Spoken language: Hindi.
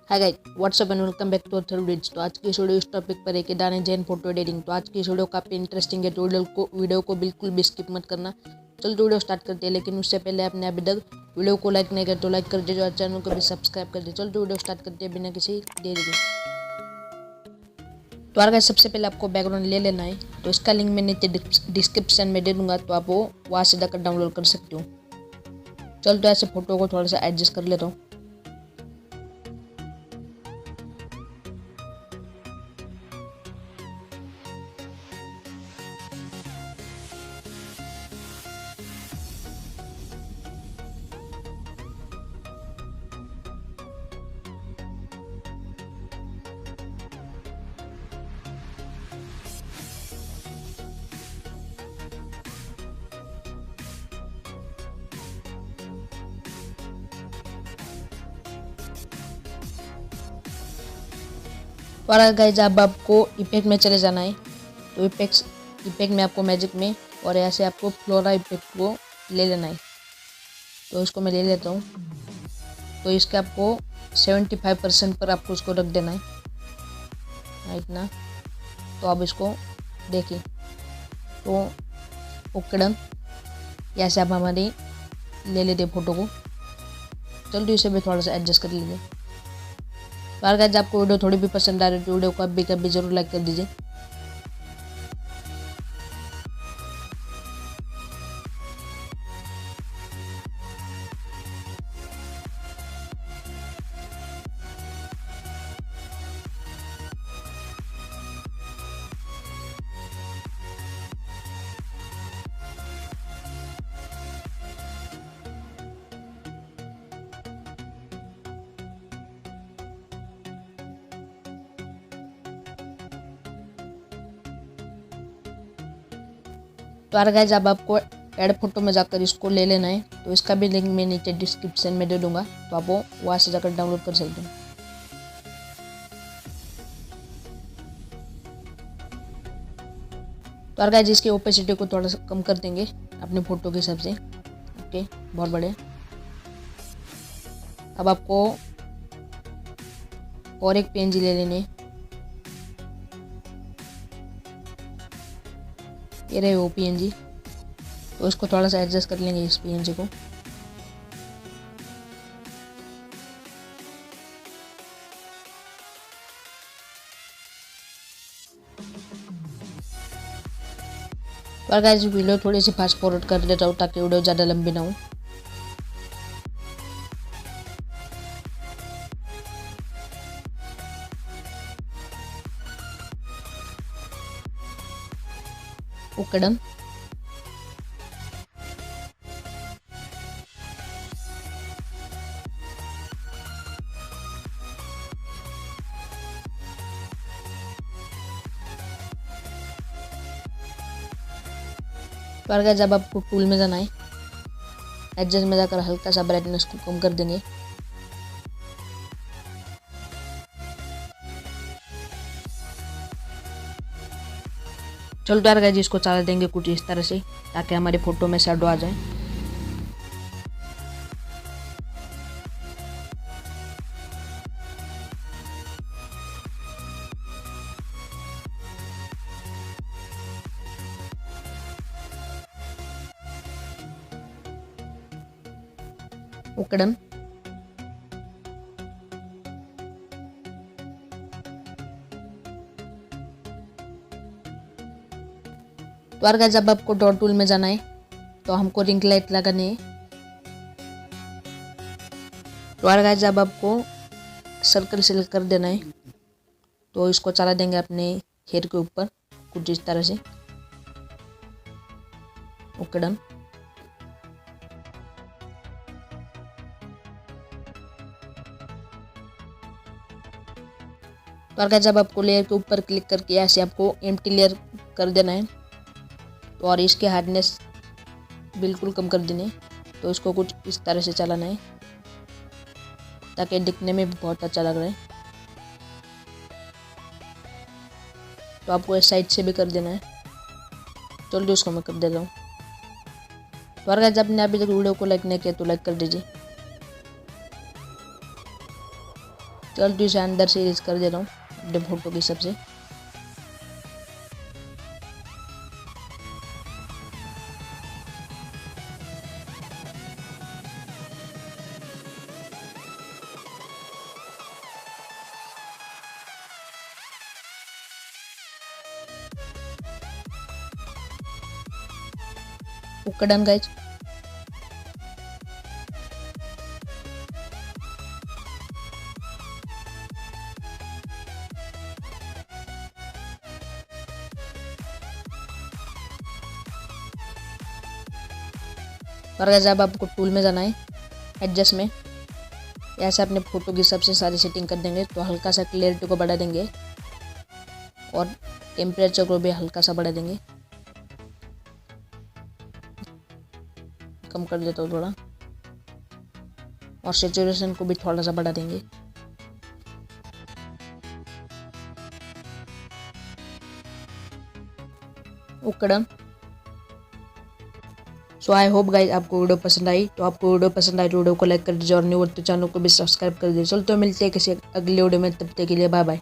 Hi guys, what's up and welcome back to अथर्व.i। तो आज की इस वीडियो इस टॉपिक पर है कि दानिश ज़ेन फोटो एडिटिंग। तो आज की इस वीडियो काफ़ी इंटरेस्टिंग है, तो वीडियो को बिल्कुल भी स्किप मत करना। चलो तो वीडियो स्टार्ट करते हैं, लेकिन उससे पहले आपने अभी तक वीडियो को लाइक नहीं किया तो लाइक कर दीजिए और चैनल को भी सब्सक्राइब कर दीजिए। चलो तो वीडियो स्टार्ट करते हैं बिना किसी देरी के। तो यार गाइस, सबसे पहले आपको बैकग्राउंड ले लेना है, तो इसका लिंक मैं नीचे डिस्क्रिप्शन में दे दूंगा, तो आप वो वहाँ से जाकर डाउनलोड कर सकते हो। चलो तो ऐसे फोटो को थोड़ा सा एडजस्ट कर लेता हूँ। और गाइस, अब आपको इफेक्ट में चले जाना है, तो इफेक्ट में आपको मैजिक में और ऐसे आपको फ्लोरा इफेक्ट को ले लेना है। तो इसको मैं ले लेता हूँ। तो इसके आपको 75% पर आपको इसको रख देना है इतना। तो अब इसको देखिए, तो ओके डन। ऐसे आप हमारी ले लेते फोटो को। चलो तो इसे भी थोड़ा सा एडजस्ट कर लीजिए। और गाइस, आपको वीडियो थोड़ी भी पसंद आ रही है तो वीडियो को आप भी कभी जरूर लाइक कर दीजिए। तो यार गाइस, अब आपको ऐड फोटो में जाकर इसको ले लेना है, तो इसका भी लिंक मैं नीचे डिस्क्रिप्शन में दे दूंगा, तो आप वो वहाँ से जाकर डाउनलोड कर सकते हैं। तो यार गाइस, इसकी ओपेसिटी को थोड़ा सा कम कर देंगे अपने फोटो के हिसाब से। ओके, बहुत बढ़िया। अब आपको और एक PNG ले लेने, ये रहे वो PNG। तो इसको थोड़ा सा एडजस्ट कर लेंगे इस PNG को। पर गाइस, वीडियो थोड़ी सी फास्ट फॉरवर्ड कर देता हूँ ताकि वीडियो ज़्यादा लंबी ना हो। Okay done. पर गाइस, जब आपको टूल में जाना है, एडजस्ट में जाकर हल्का सा ब्राइटनेस को कम कर देंगे। चलो तो यार गाइस, इसको चला देंगे कुछ इस तरह से ताकि हमारी फोटो में शैडो आ जाए। Okay done. तो यार गाइस, जब आपको डॉट टूल में जाना है, तो हमको रिंग लाइट लगानी है। तो यार गाइस, जब आपको सर्कल सिलेक्ट कर देना है, तो इसको चला देंगे अपने हेयर के ऊपर कुछ इस तरह से। Okay done. तो यार गाइस, जब आपको लेयर के ऊपर क्लिक करके ऐसे आपको एम्प्टी लेयर कर देना है, तो और इसके हार्डनेस बिल्कुल कम कर देने। तो इसको कुछ इस तरह से चलाना है ताकि दिखने में भी बहुत अच्छा लग रहा है। तो आपको इस साइड से भी कर देना है। चलो उसको मैं कर देता हूँ। तो अगर जब आपने अभी तक वीडियो को लाइक नहीं किया तो लाइक कर दीजिए। चल तो इसे अंदर से इरेज कर देता हूँ अपने फोटो के हिसाब से। Okay done guys. और गाइज अब आपको टूल में जाना है, एडजस्ट में। ऐसे अपने फोटो की सबसे सारी सेटिंग कर देंगे। तो हल्का सा क्लियरिटी को बढ़ा देंगे और टेम्परेचर को भी हल्का सा बढ़ा देंगे। कम कर देता हूँ थोड़ा, और सैचुरेशन को भी थोड़ा सा बढ़ा देंगे। Okay done. So I hope guys आपको वीडियो पसंद आई। तो आपको वीडियो पसंद आई तो वीडियो को लाइक कर दीजिए और न्यू हो तो चैनल को भी सब्सक्राइब कर दीजिए। चलो तो मिलते हैं किसी अगले वीडियो में, तब तक के लिए बाय बाय।